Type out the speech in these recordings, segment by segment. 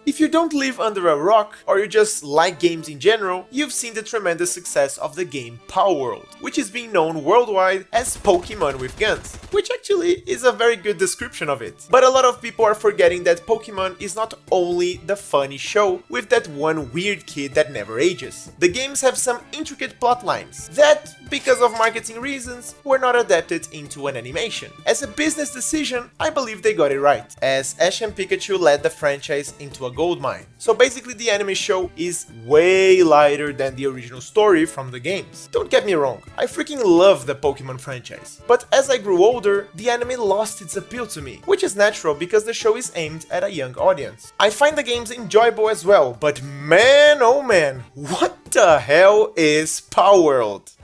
If you don't live under a rock, or you just like games in general, you've seen the tremendous success of the game Palworld, which is being known worldwide as Pokemon with guns, which actually is a very good description of it. But a lot of people are forgetting that Pokemon is not only the funny show with that one weird kid that never ages. The games have some intricate plot lines that, because of marketing reasons, were not adapted into an animation. As a business decision, I believe they got it right, as Ash and Pikachu led the franchise into a goldmine. So basically the anime show is way lighter than the original story from the games. Don't get me wrong, I freaking love the Pokemon franchise, but as I grew older, the anime lost its appeal to me, which is natural because the show is aimed at a young audience. I find the games enjoyable as well, but man oh man, what the hell is Palworld?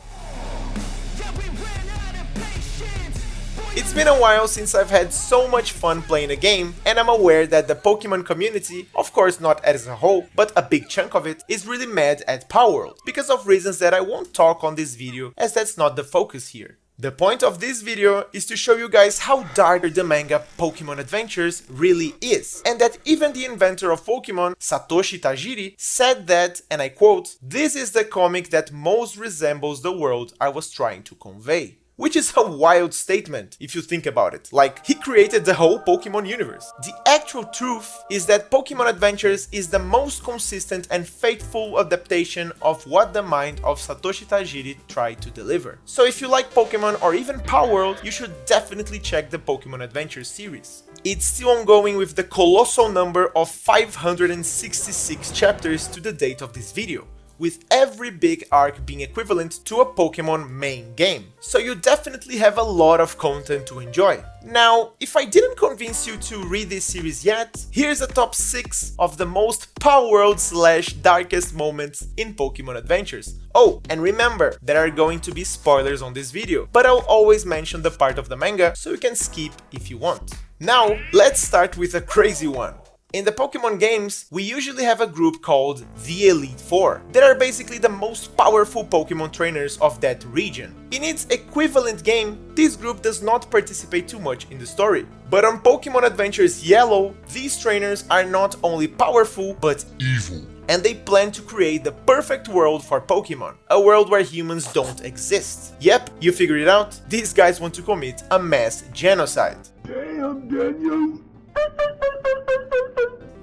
It's been a while since I've had so much fun playing a game, and I'm aware that the Pokemon community, of course not as a whole, but a big chunk of it, is really mad at Palworld, because of reasons that I won't talk on this video, as that's not the focus here. The point of this video is to show you guys how dark the manga Pokémon Adventures really is, and that even the inventor of Pokémon, Satoshi Tajiri, said that, and I quote, "This is the comic that most resembles the world I was trying to convey." Which is a wild statement, if you think about it. Like, he created the whole Pokemon universe. The actual truth is that Pokemon Adventures is the most consistent and faithful adaptation of what the mind of Satoshi Tajiri tried to deliver. So if you like Pokemon or even Palworld, you should definitely check the Pokemon Adventures series. It's still ongoing with the colossal number of 566 chapters to the date of this video, with every big arc being equivalent to a Pokemon main game. So you definitely have a lot of content to enjoy. Now, if I didn't convince you to read this series yet, here's a top 6 of the most Palworld/darkest moments in Pokemon Adventures. Oh, and remember, there are going to be spoilers on this video, but I'll always mention the part of the manga so you can skip if you want. Now, let's start with a crazy one. In the Pokemon games, we usually have a group called the Elite Four, that are basically the most powerful Pokemon trainers of that region. In its equivalent game, this group does not participate too much in the story. But on Pokemon Adventures Yellow, these trainers are not only powerful, but evil. And they plan to create the perfect world for Pokemon, a world where humans don't exist. Yep, you figured it out, these guys want to commit a mass genocide. Damn, Daniel!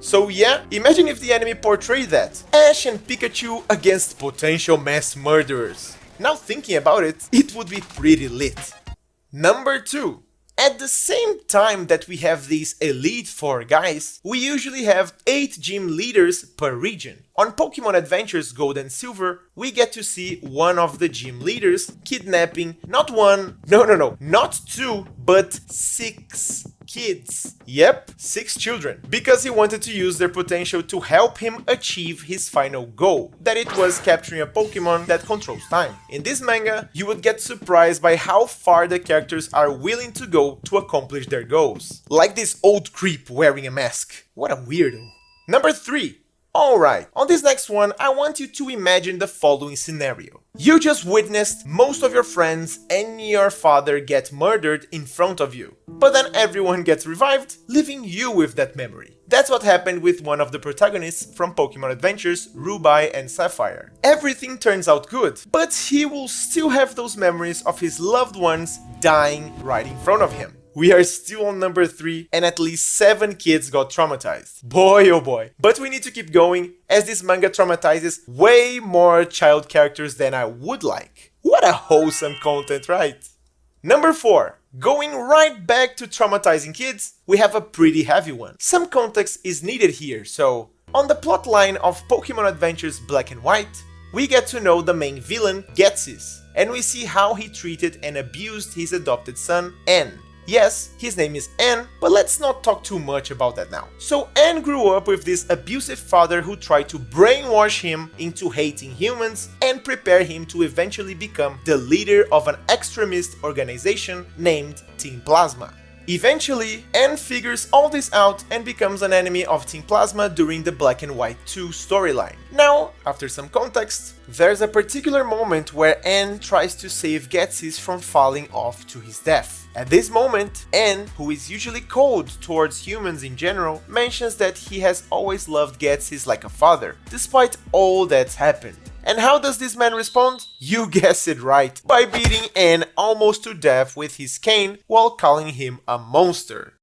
So yeah, imagine if the anime portrayed that. Ash and Pikachu against potential mass murderers. Now thinking about it, it would be pretty lit. Number 2. At the same time that we have these Elite Four guys, we usually have 8 gym leaders per region. On Pokemon Adventures Gold and Silver, we get to see one of the gym leaders kidnapping not 2, but 6 kids. Yep, 6 children, because he wanted to use their potential to help him achieve his final goal, that it was capturing a Pokemon that controls time. In this manga, you would get surprised by how far the characters are willing to go to accomplish their goals. Like this old creep wearing a mask. What a weirdo. Number 3. Alright, on this next one, I want you to imagine the following scenario. You just witnessed most of your friends and your father get murdered in front of you, but then everyone gets revived, leaving you with that memory. That's what happened with one of the protagonists from Pokemon Adventures, Ruby and Sapphire. Everything turns out good, but he will still have those memories of his loved ones dying right in front of him. We are still on number 3 and at least 7 kids got traumatized. Boy oh boy. But we need to keep going, as this manga traumatizes way more child characters than I would like. What a wholesome content, right? Number 4. Going right back to traumatizing kids, we have a pretty heavy one. Some context is needed here, so on the plotline of Pokemon Adventures Black and White, we get to know the main villain, Ghetsis, and we see how he treated and abused his adopted son, N. Yes, his name is N, but let's not talk too much about that now. So N grew up with this abusive father who tried to brainwash him into hating humans and prepare him to eventually become the leader of an extremist organization named Team Plasma. Eventually, N figures all this out and becomes an enemy of Team Plasma during the Black and White 2 storyline. Now, after some context, there's a particular moment where N tries to save Getsis from falling off to his death. At this moment, N, who is usually cold towards humans in general, mentions that he has always loved Getsis like a father, despite all that's happened. And how does this man respond? You guessed it right, by beating N almost to death with his cane while calling him a monster.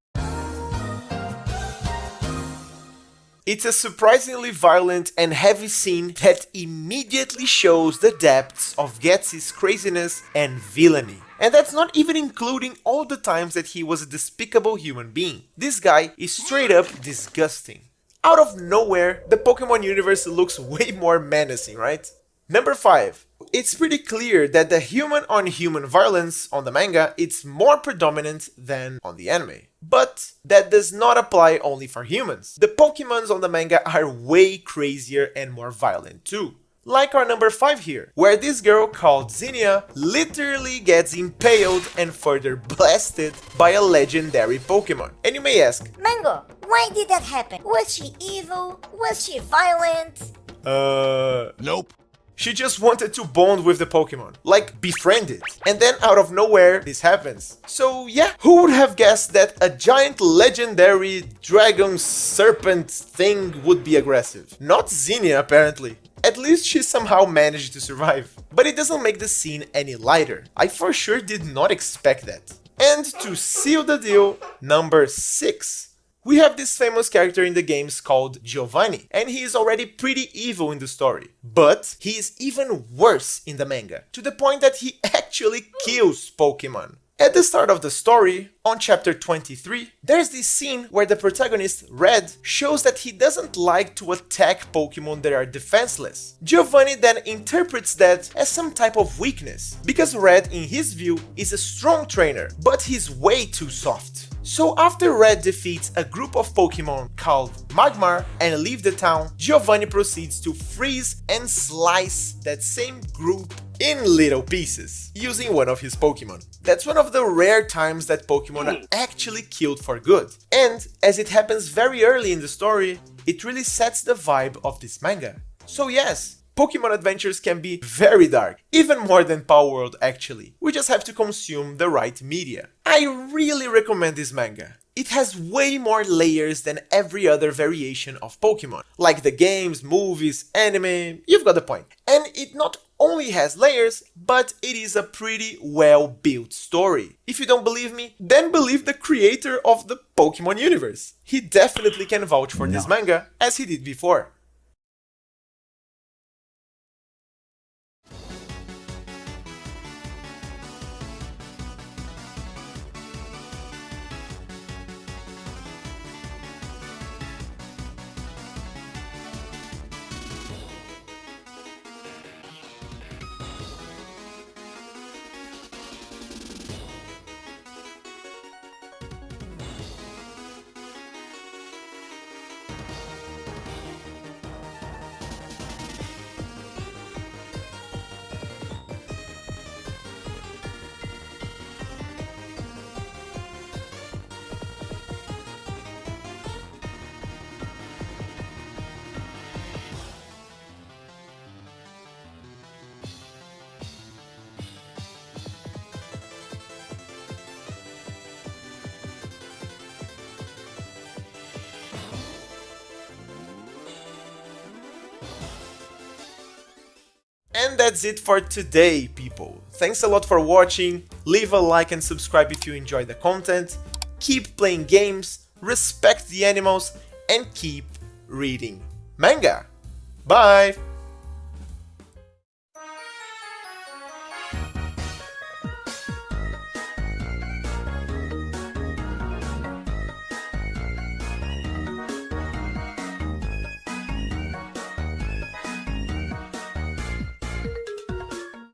It's a surprisingly violent and heavy scene that immediately shows the depths of Getsis' craziness and villainy. And that's not even including all the times that he was a despicable human being. This guy is straight up disgusting. Out of nowhere, the Pokemon universe looks way more menacing, right? Number 5. It's pretty clear that the human-on-human violence on the manga is more predominant than on the anime. But that does not apply only for humans. The Pokemons on the manga are way crazier and more violent too. Like our number 5 here, where this girl called Zinnia literally gets impaled and further blasted by a legendary Pokemon. And you may ask, Mango, why did that happen? Was she evil? Was she violent? Nope. She just wanted to bond with the Pokemon, like befriend it. And then out of nowhere, this happens. So yeah, who would have guessed that a giant legendary dragon serpent thing would be aggressive? Not Zinnia apparently. At least she somehow managed to survive. But it doesn't make the scene any lighter. I for sure did not expect that. And to seal the deal, number 6. We have this famous character in the games called Giovanni, and he is already pretty evil in the story. But he is even worse in the manga, to the point that he actually kills Pokemon. At the start of the story, on chapter 23, there's this scene where the protagonist, Red, shows that he doesn't like to attack Pokemon that are defenseless. Giovanni then interprets that as some type of weakness, because Red, in his view, is a strong trainer, but he's way too soft. So after Red defeats a group of Pokemon called Magmar and leave the town, Giovanni proceeds to freeze and slice that same group in little pieces, using one of his Pokemon. That's one of the rare times that Pokemon are actually killed for good. And as it happens very early in the story, it really sets the vibe of this manga. So yes, Pokemon Adventures can be very dark, even more than Palworld actually. We just have to consume the right media. I really recommend this manga. It has way more layers than every other variation of Pokemon. Like the games, movies, anime, you've got the point. And it not only has layers, but it is a pretty well-built story. If you don't believe me, then believe the creator of the Pokemon universe. He definitely can vouch for this manga, as he did before. And that's it for today, people. Thanks a lot for watching. Leave a like and subscribe if you enjoy the content. Keep playing games, respect the animals, and keep reading manga. Bye!